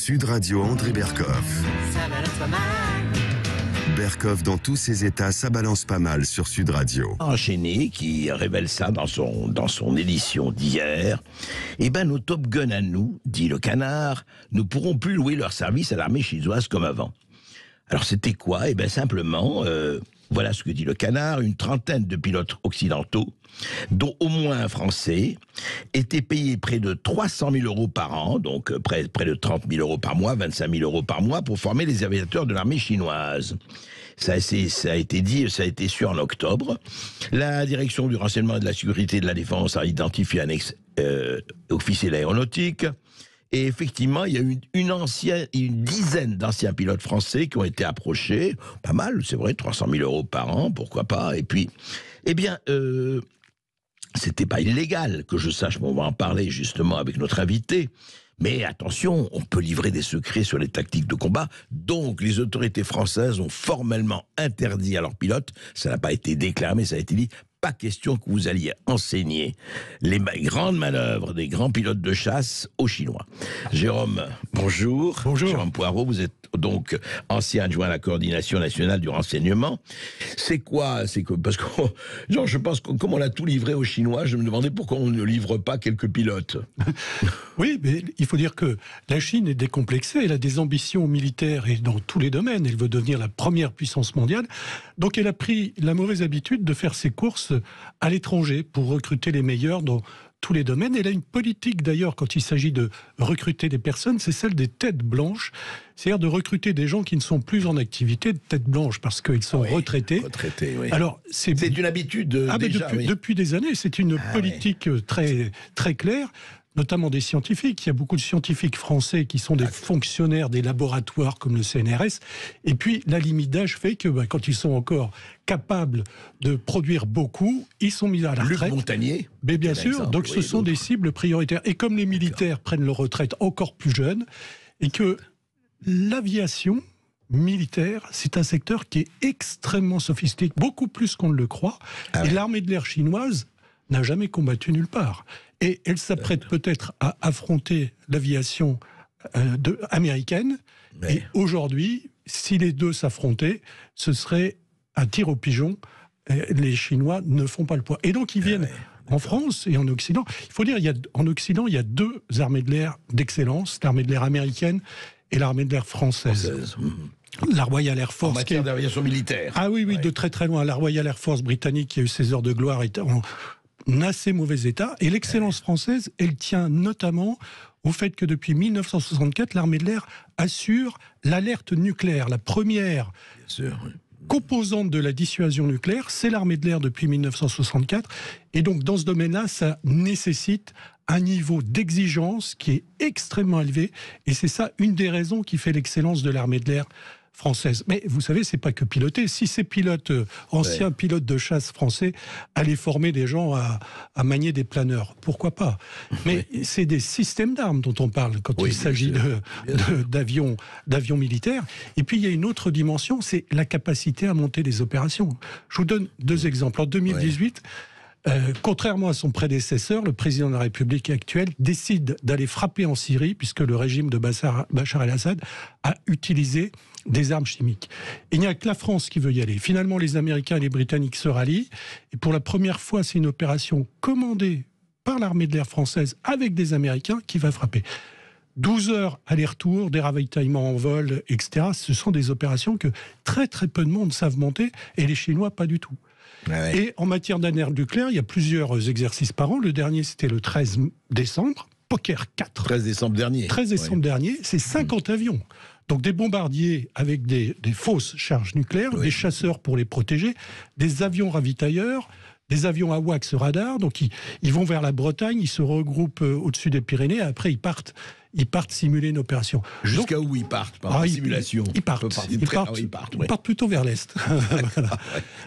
Sud Radio, André Berkoff. Ça balance pas mal. Berkoff, dans tous ses états, ça balance pas mal sur Sud Radio. Enchaîné, qui révèle ça dans son édition d'hier. Eh ben, nos Top Gun à nous, dit le Canard, ne pourront plus louer leur service à l'armée chinoise comme avant. Alors, c'était quoi? Eh ben, simplement, voilà ce que dit le Canard, une trentaine de pilotes occidentaux, dont au moins un Français, étaient payés près de 300 000 euros par an, donc près de 30 000 euros par mois, 25 000 euros par mois, pour former les aviateurs de l'armée chinoise. Ça a été dit, ça a été su en octobre. La direction du renseignement et de la sécurité de la défense a identifié un ex-officier d'aéronautique. Et effectivement, il y a eu une dizaine d'anciens pilotes français qui ont été approchés. Pas mal, c'est vrai, 300 000 euros par an, pourquoi pas. Et puis, eh bien, c'était pas illégal, que je sache, mais on va en parler justement avec notre invité. Mais attention, on peut livrer des secrets sur les tactiques de combat. Donc, les autorités françaises ont formellement interdit à leurs pilotes, ça n'a pas été déclaré, mais ça a été dit, pas question que vous alliez enseigner les grandes manœuvres des grands pilotes de chasse aux Chinois. Jérôme, bonjour. Bonjour. Jérôme Poirot, vous êtes donc ancien adjoint à la coordination nationale du renseignement. C'est quoi? Parce que, genre, je pense que comme on a tout livré aux Chinois, je me demandais pourquoi on ne livre pas quelques pilotes. Oui, mais il faut dire que la Chine est décomplexée, elle a des ambitions militaires et dans tous les domaines, elle veut devenir la première puissance mondiale, donc elle a pris la mauvaise habitude de faire ses courses à l'étranger pour recruter les meilleurs dans tous les domaines. Elle a une politique d'ailleurs quand il s'agit de recruter des personnes, c'est celle des têtes blanches, c'est-à-dire de recruter des gens qui ne sont plus en activité de tête blanche parce qu'ils sont retraités. Oui. Alors c'est une habitude déjà, depuis des années, c'est une politique très très claire. Notamment des scientifiques. Il y a beaucoup de scientifiques français qui sont des fonctionnaires des laboratoires comme le CNRS. Et puis, la limite d'âge fait que quand ils sont encore capables de produire beaucoup, ils sont mis à la retraite. Luc Montagnier. Mais bien sûr, exemple, donc ce sont des cibles prioritaires. Et comme les militaires prennent leur retraite encore plus jeunes, et que l'aviation militaire, c'est un secteur qui est extrêmement sophistiqué, beaucoup plus qu'on ne le croit. Et l'armée de l'air chinoise n'a jamais combattu nulle part. Et elle s'apprête peut-être à affronter l'aviation américaine. Mais... Et aujourd'hui, si les deux s'affrontaient, ce serait un tir au pigeon. Les Chinois ne font pas le poids. Et donc, ils viennent en France et en Occident. Il faut dire, en Occident, il y a deux armées de l'air d'excellence, l'armée de l'air américaine et l'armée de l'air française. La Royal Air Force... En matière d'aviation militaire. Ah oui, de très très loin. La Royal Air Force britannique, qui a eu ses heures de gloire, est en assez mauvais état. Et l'excellence française, elle tient notamment au fait que depuis 1964, l'armée de l'air assure l'alerte nucléaire. La première composante de la dissuasion nucléaire, c'est l'armée de l'air depuis 1964. Et donc, dans ce domaine-là, ça nécessite un niveau d'exigence qui est extrêmement élevé. Et c'est ça, une des raisons qui fait l'excellence de l'armée de l'air française. Mais vous savez, c'est pas que piloter. Si ces pilotes, anciens pilotes de chasse français, allaient former des gens à manier des planeurs, pourquoi pas? Mais c'est des systèmes d'armes dont on parle quand il s'agit d'avions militaires. Et puis il y a une autre dimension, c'est la capacité à monter des opérations. Je vous donne deux exemples. En 2018, contrairement à son prédécesseur, le président de la République actuel décide d'aller frapper en Syrie, puisque le régime de Bachar el-Assad a utilisé des armes chimiques. Et il n'y a que la France qui veut y aller. Finalement, les Américains et les Britanniques se rallient. Et pour la première fois, c'est une opération commandée par l'armée de l'air française avec des Américains qui va frapper. 12 heures aller-retour, des ravitaillements en vol, etc. Ce sont des opérations que très très peu de monde savent monter, et les Chinois pas du tout. Et en matière d'alerte nucléaire, il y a plusieurs exercices par an. Le dernier, c'était le 13 décembre. Poker 4. 13 décembre dernier. 13 décembre dernier, c'est 50 avions. Donc des bombardiers avec des fausses charges nucléaires, des chasseurs pour les protéger, des avions ravitailleurs, des avions AWACS radar. Donc ils vont vers la Bretagne, ils se regroupent au-dessus des Pyrénées, et après ils partent simuler une opération. Jusqu'à où ils partent par simulation? Ils partent plutôt vers l'Est. Voilà.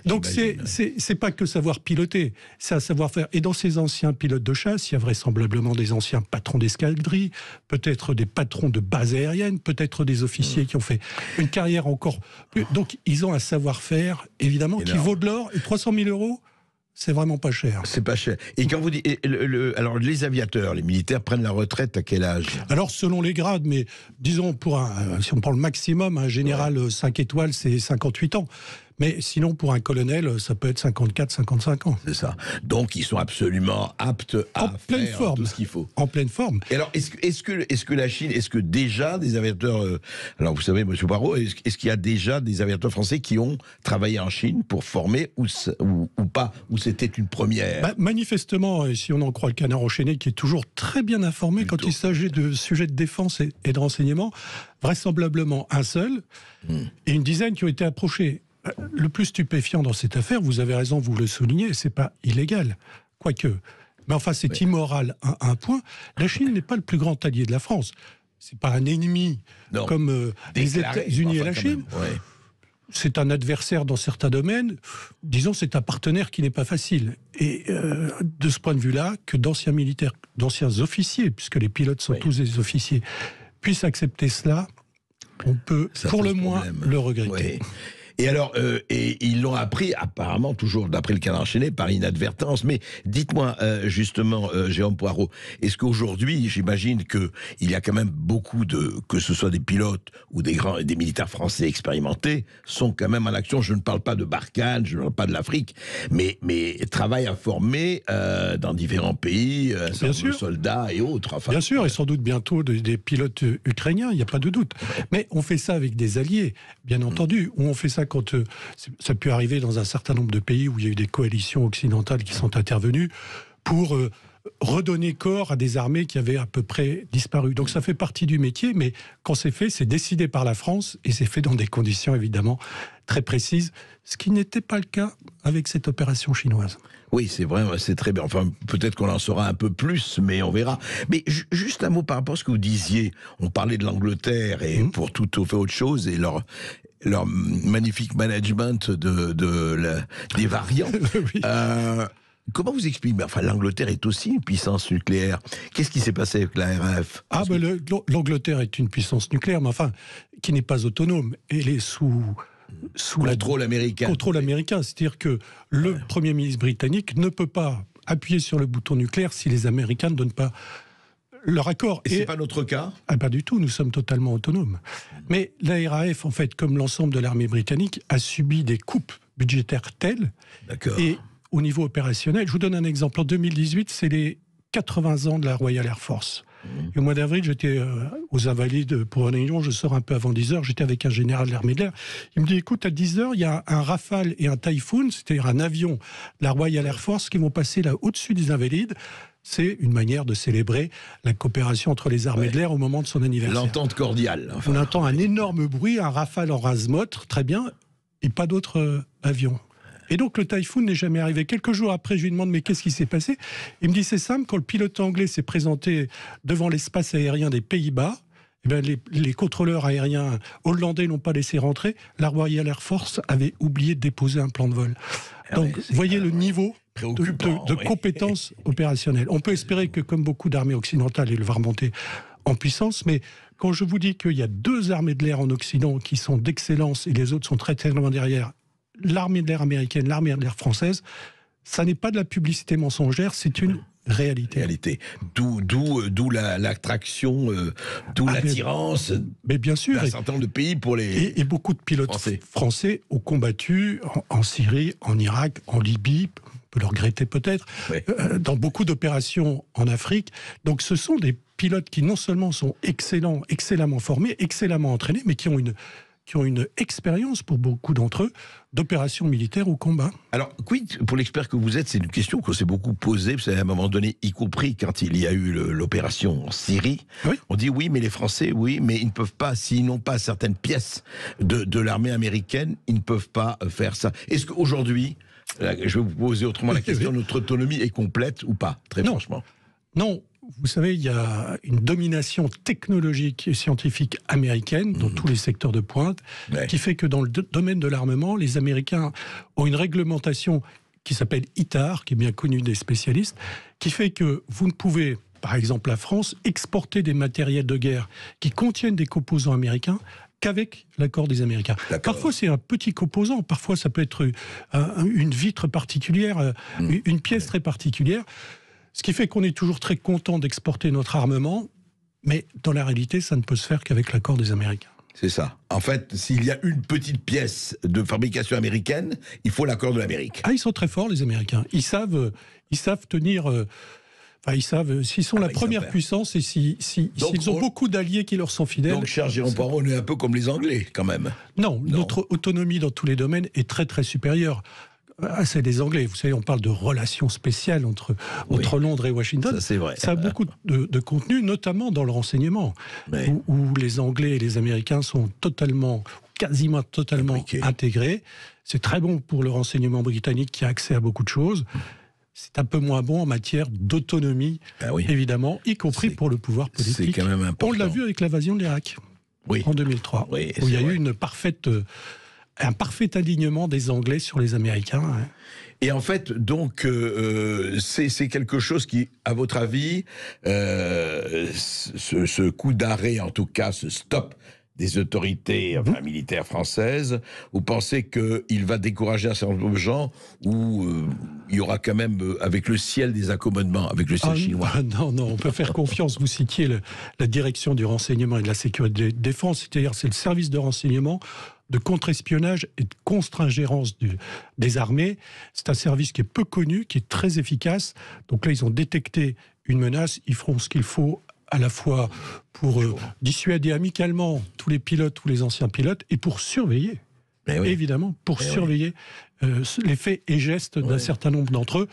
Donc c'est pas que savoir piloter, c'est un savoir-faire. Et dans ces anciens pilotes de chasse, il y a vraisemblablement des anciens patrons d'escadrille, peut-être des patrons de bases aériennes, peut-être des officiers qui ont fait une carrière encore plus... Donc ils ont un savoir-faire, évidemment, qui vaut de l'or. Et 300 000 euros, c'est vraiment pas cher. C'est pas cher. Et quand vous dites... alors, les aviateurs, les militaires prennent la retraite à quel âge? Alors, selon les grades, mais disons, si on prend le maximum, un général 5 étoiles, c'est 58 ans. Mais sinon, pour un colonel, ça peut être 54, 55 ans. C'est ça. Donc, ils sont absolument aptes à faire tout ce qu'il faut. En pleine forme. Et alors, est-ce que la Chine, est-ce que déjà des aviateurs... alors, vous savez, M. Poirot, est-ce qu'il y a déjà des aviateurs français qui ont travaillé en Chine pour former ou pas? Ou c'était une première? Manifestement, si on en croit le Canard enchaîné, qui est toujours très bien informé quand il s'agit de sujets de défense et de renseignement, vraisemblablement un seul, et une dizaine qui ont été approchés. Le plus stupéfiant dans cette affaire, vous avez raison, vous le soulignez, c'est pas illégal, quoique. Mais enfin, c'est immoral à un point. La Chine n'est pas le plus grand allié de la France. C'est pas un ennemi comme les États-Unis et la Chine. C'est un adversaire dans certains domaines. Disons, c'est un partenaire qui n'est pas facile. Et de ce point de vue-là, que d'anciens militaires, d'anciens officiers, puisque les pilotes sont tous des officiers, puissent accepter cela, on peut pour le moins le regretter. Et alors, et ils l'ont appris, apparemment, toujours d'après le Canard enchaîné, par inadvertance. Mais dites-moi, justement, Jérôme Poirot, est-ce qu'aujourd'hui, j'imagine qu'il y a quand même beaucoup que ce soit des pilotes ou des militaires français expérimentés, sont quand même en action. Je ne parle pas de Barkhane, je ne parle pas de l'Afrique, mais travaillent à former dans différents pays, soldats et autres. Enfin, bien sûr, et sans doute bientôt des pilotes ukrainiens, il n'y a pas de doute. Mais on fait ça avec des alliés, bien entendu, ou on fait ça quand ça a pu arriver dans un certain nombre de pays où il y a eu des coalitions occidentales qui sont intervenues pour redonner corps à des armées qui avaient à peu près disparu. Donc ça fait partie du métier, mais quand c'est fait, c'est décidé par la France et c'est fait dans des conditions évidemment très précises, ce qui n'était pas le cas avec cette opération chinoise. Oui, c'est vrai, c'est très bien. Enfin, peut-être qu'on en saura un peu plus, mais on verra. Mais juste un mot par rapport à ce que vous disiez. On parlait de l'Angleterre et pour tout autre chose et leur magnifique management des variants. Oui. Comment vous expliquez? Enfin, l'Angleterre est aussi une puissance nucléaire. Qu'est-ce qui s'est passé avec la RAF? L'Angleterre est une puissance nucléaire, mais enfin, qui n'est pas autonome. Elle est sous contrôle américain. Contrôle américain, c'est-à-dire que le Premier ministre britannique ne peut pas appuyer sur le bouton nucléaire si les Américains ne donnent pas leur accord. Et c'est pas notre cas? Pas du tout, nous sommes totalement autonomes. Mais la RAF, en fait, comme l'ensemble de l'armée britannique, a subi des coupes budgétaires telles. D'accord. Et au niveau opérationnel, je vous donne un exemple. En 2018, c'est les 80 ans de la Royal Air Force. Et au mois d'avril, j'étais aux Invalides pour une réunion, je sors un peu avant 10h, j'étais avec un général de l'armée de l'air. Il me dit, écoute, à 10h, il y a un Rafale et un Typhoon, c'est-à-dire un avion de la Royal Air Force, qui vont passer là au-dessus des Invalides. C'est une manière de célébrer la coopération entre les armées de l'air au moment de son anniversaire. L'entente cordiale. Enfin. On entend un énorme bruit, un Rafale en rase-motte, très bien, et pas d'autres avions. Et donc le Typhoon n'est jamais arrivé. Quelques jours après, je lui demande mais qu'est-ce qui s'est passé? Il me dit c'est simple, quand le pilote anglais s'est présenté devant l'espace aérien des Pays-Bas, eh bien, les contrôleurs aériens hollandais n'ont pas laissé rentrer. La Royal Air Force avait oublié de déposer un plan de vol. Donc, vous voyez le niveau de compétences opérationnelles. On peut espérer que, comme beaucoup d'armées occidentales, il va remonter en puissance, mais quand je vous dis qu'il y a 2 armées de l'air en Occident qui sont d'excellence et les autres sont très très loin derrière, l'armée de l'air américaine, l'armée de l'air française, ça n'est pas de la publicité mensongère, c'est une réalité. D'où l'attraction, d'où l'attirance bien sûr, d'un certain nombre de pays pour les... Et beaucoup de pilotes français ont combattu en Syrie, en Irak, en Libye, on peut le regretter peut-être, dans beaucoup d'opérations en Afrique. Donc ce sont des pilotes qui non seulement sont excellents, excellemment formés, excellemment entraînés, mais qui ont une expérience, pour beaucoup d'entre eux, d'opérations militaires au combat. Alors, quid, pour l'expert que vous êtes, c'est une question qu'on s'est beaucoup posée, à un moment donné, y compris quand il y a eu l'opération en Syrie. Oui. On dit oui, mais les Français, oui, mais ils ne peuvent pas, s'ils n'ont pas certaines pièces de l'armée américaine, ils ne peuvent pas faire ça. Est-ce qu'aujourd'hui, je vais vous poser autrement la question, notre autonomie est complète ou pas, très franchement? Non. Vous savez, il y a une domination technologique et scientifique américaine dans tous les secteurs de pointe, qui fait que dans le domaine de l'armement, les Américains ont une réglementation qui s'appelle ITAR, qui est bien connue des spécialistes, qui fait que vous ne pouvez, par exemple la France, exporter des matériels de guerre qui contiennent des composants américains qu'avec l'accord des Américains. Parfois, c'est un petit composant. Parfois, ça peut être une vitre particulière, une pièce très particulière. Ce qui fait qu'on est toujours très content d'exporter notre armement. Mais dans la réalité, ça ne peut se faire qu'avec l'accord des Américains. C'est ça. En fait, s'il y a une petite pièce de fabrication américaine, il faut l'accord de l'Amérique. Ah, ils sont très forts, les Américains. Ils savent tenir... ils savent, s'ils sont la première puissance et s'ils ont beaucoup d'alliés qui leur sont fidèles... Donc, cher Jérôme Poirot, on est un peu comme les Anglais, quand même. Non, notre autonomie dans tous les domaines est très, très supérieure à celle des Anglais. Vous savez, on parle de relations spéciales entre Londres et Washington. Ça, c'est vrai. Ça a beaucoup de contenu, notamment dans le renseignement, où les Anglais et les Américains sont quasiment totalement intégrés. C'est très bon pour le renseignement britannique qui a accès à beaucoup de choses. C'est un peu moins bon en matière d'autonomie, évidemment, y compris pour le pouvoir politique. C'est quand même important. On l'a vu avec l'invasion de l'Irak en 2003, où il y a eu un parfait alignement des Anglais sur les Américains. Et en fait, donc, c'est quelque chose qui, à votre avis, ce coup d'arrêt, en tout cas, ce stop des autorités militaires françaises, vous pensez qu'il va décourager un certain nombre de gens ou il y aura quand même, avec le ciel, des accommodements, avec le ciel chinois? Non, on peut faire confiance. Vous citiez la direction du renseignement et de la sécurité de défense, c'est-à-dire c'est le service de renseignement, de contre-espionnage et de contre-ingérence des armées. C'est un service qui est peu connu, qui est très efficace. Donc là, ils ont détecté une menace, ils feront ce qu'il faut à la fois pour dissuader amicalement tous les pilotes, tous les anciens pilotes, et pour surveiller, évidemment, surveiller les faits et gestes d'un certain nombre d'entre eux.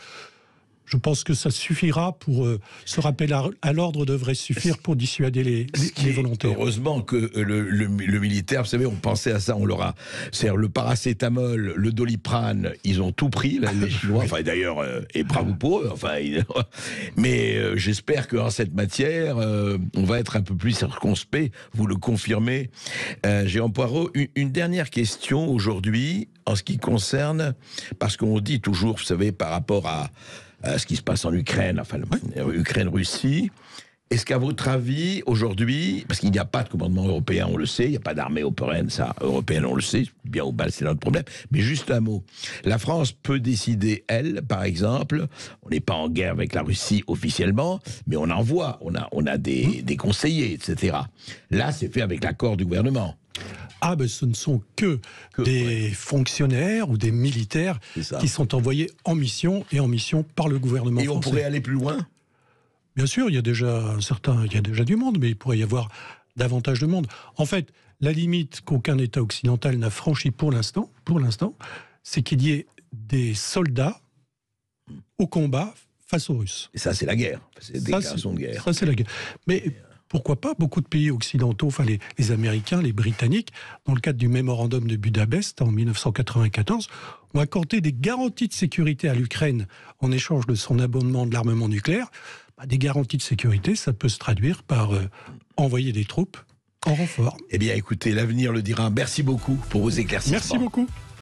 Je pense que ça suffira pour... ce rappel à l'ordre devrait suffire pour dissuader les volontaires. Heureusement que le militaire, vous savez, on pensait à ça, on l'aura. C'est-à-dire le paracétamol, le Doliprane, ils ont tout pris, les Chinois. Enfin, d'ailleurs, et bravo pour eux. Mais j'espère qu'en cette matière, on va être un peu plus circonspect. Vous le confirmez. Jérôme Poirot, une dernière question aujourd'hui, en ce qui concerne... Parce qu'on dit toujours, vous savez, par rapport à ce qui se passe en Ukraine, Ukraine-Russie. Est-ce qu'à votre avis, aujourd'hui, parce qu'il n'y a pas de commandement européen, on le sait, il n'y a pas d'armée européenne, on le sait, bien ou mal, c'est notre problème, mais juste un mot. La France peut décider, elle, par exemple, on n'est pas en guerre avec la Russie officiellement, mais on envoie, on a des conseillers, etc. Là, c'est fait avec l'accord du gouvernement. Ah ben ce ne sont que des fonctionnaires ou des militaires qui sont envoyés en mission par le gouvernement français. Et on pourrait aller plus loin ? Bien sûr, il y a déjà du monde, mais il pourrait y avoir davantage de monde. En fait, la limite qu'aucun État occidental n'a franchie pour l'instant, c'est qu'il y ait des soldats au combat face aux Russes. Et ça, c'est la guerre. C'est des déclarations de guerre. Ça, c'est la guerre. Mais pourquoi pas, beaucoup de pays occidentaux, enfin les Américains, les Britanniques, dans le cadre du mémorandum de Budapest en 1994, ont accordé des garanties de sécurité à l'Ukraine en échange de son abonnement de l'armement nucléaire. Des garanties de sécurité, ça peut se traduire par envoyer des troupes en renfort. Eh bien, écoutez, l'avenir le dira. Merci beaucoup pour vos éclaircissements. Merci beaucoup.